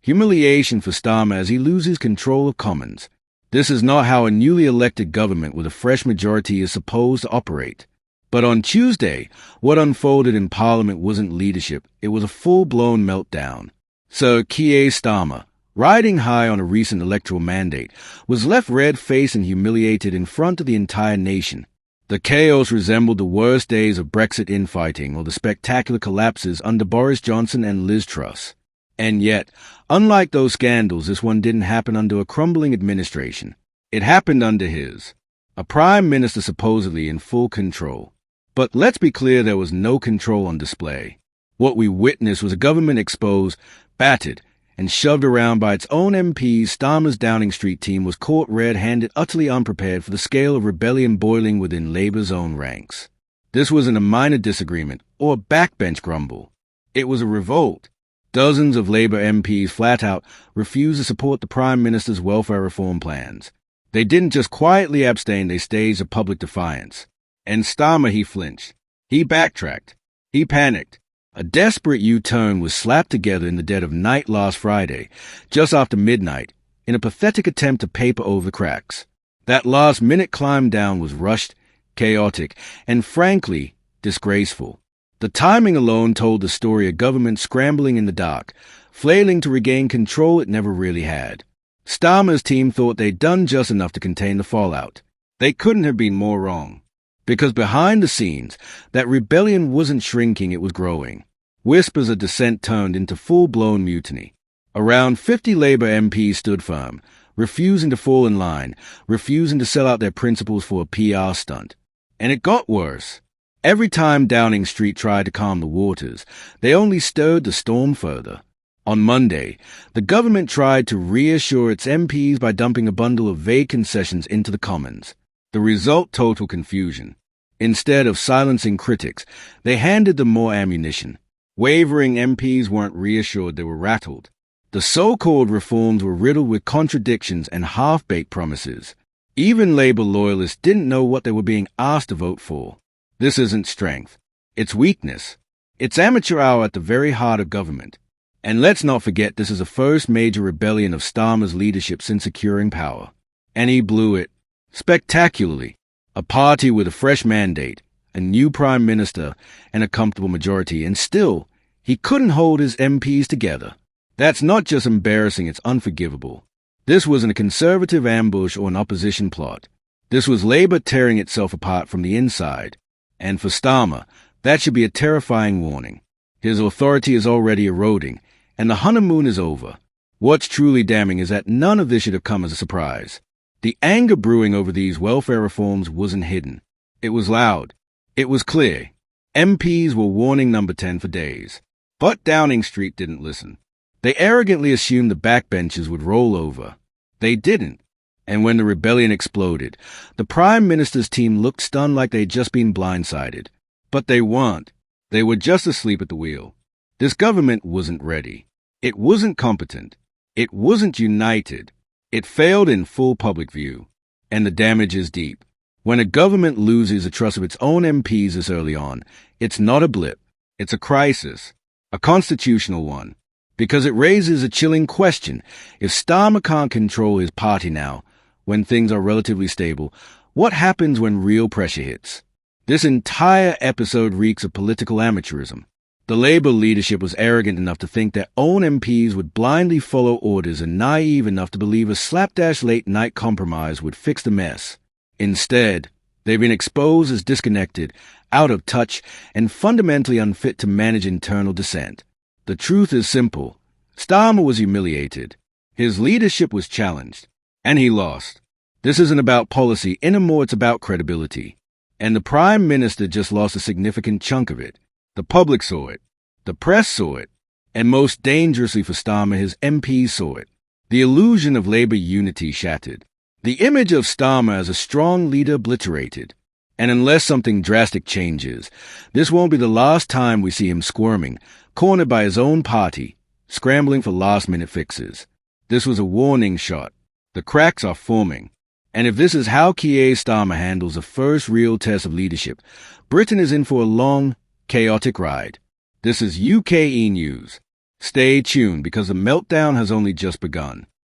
Humiliation for Starmer as he loses control of Commons. This is not how a newly elected government with a fresh majority is supposed to operate. But on Tuesday, what unfolded in Parliament wasn't leadership, it was a full-blown meltdown. Sir Keir Starmer, riding high on a recent electoral mandate, was left red-faced and humiliated in front of the entire nation. The chaos resembled the worst days of Brexit infighting or the spectacular collapses under Boris Johnson and Liz Truss. And yet, unlike those scandals, this one didn't happen under a crumbling administration. It happened under his. A prime minister supposedly in full control. But let's be clear, there was no control on display. What we witnessed was a government exposed, battered, and shoved around by its own MPs. Starmer's Downing Street team was caught red-handed, utterly unprepared for the scale of rebellion boiling within Labour's own ranks. This wasn't a minor disagreement or a backbench grumble. It was a revolt. Dozens of Labour MPs flat out refused to support the Prime Minister's welfare reform plans. They didn't just quietly abstain, they staged a public defiance. And Starmer, he flinched. He backtracked. He panicked. A desperate U-turn was slapped together in the dead of night last Friday, just after midnight, in a pathetic attempt to paper over the cracks. That last-minute climb down was rushed, chaotic, and frankly, disgraceful. The timing alone told the story of government scrambling in the dark, flailing to regain control it never really had. Starmer's team thought they'd done just enough to contain the fallout. They couldn't have been more wrong. Because behind the scenes, that rebellion wasn't shrinking, it was growing. Whispers of dissent turned into full-blown mutiny. Around 50 Labour MPs stood firm, refusing to fall in line, refusing to sell out their principles for a PR stunt. And it got worse. Every time Downing Street tried to calm the waters, they only stirred the storm further. On Monday, the government tried to reassure its MPs by dumping a bundle of vague concessions into the Commons. The result, total confusion. Instead of silencing critics, they handed them more ammunition. Wavering MPs weren't reassured, they were rattled. The so-called reforms were riddled with contradictions and half-baked promises. Even Labour loyalists didn't know what they were being asked to vote for. This isn't strength. It's weakness. It's amateur hour at the very heart of government. And let's not forget, this is the first major rebellion of Starmer's leadership since securing power. And he blew it. Spectacularly. A party with a fresh mandate, a new prime minister, and a comfortable majority, and still, he couldn't hold his MPs together. That's not just embarrassing, it's unforgivable. This wasn't a conservative ambush or an opposition plot. This was Labour tearing itself apart from the inside. And for Starmer, that should be a terrifying warning. His authority is already eroding, and the honeymoon is over. What's truly damning is that none of this should have come as a surprise. The anger brewing over these welfare reforms wasn't hidden. It was loud. It was clear. MPs were warning Number 10 for days. But Downing Street didn't listen. They arrogantly assumed the backbenchers would roll over. They didn't. And when the rebellion exploded, the Prime Minister's team looked stunned like they'd just been blindsided. But they weren't. They were just asleep at the wheel. This government wasn't ready. It wasn't competent. It wasn't united. It failed in full public view, and the damage is deep. When a government loses the trust of its own MPs this early on, it's not a blip, it's a crisis, a constitutional one, because it raises a chilling question. If Starmer can't control his party now, when things are relatively stable, what happens when real pressure hits? This entire episode reeks of political amateurism. The Labour leadership was arrogant enough to think their own MPs would blindly follow orders and naive enough to believe a slapdash late-night compromise would fix the mess. Instead, they've been exposed as disconnected, out of touch, and fundamentally unfit to manage internal dissent. The truth is simple. Starmer was humiliated. His leadership was challenged. And he lost. This isn't about policy, anymore it's about credibility. And the Prime Minister just lost a significant chunk of it. The public saw it. The press saw it. And most dangerously for Starmer, his MPs saw it. The illusion of Labour unity shattered. The image of Starmer as a strong leader obliterated. And unless something drastic changes, this won't be the last time we see him squirming, cornered by his own party, scrambling for last-minute fixes. This was a warning shot. The cracks are forming. And if this is how Keir Starmer handles the first real test of leadership, Britain is in for a long, chaotic ride. This is UKE News. Stay tuned because the meltdown has only just begun.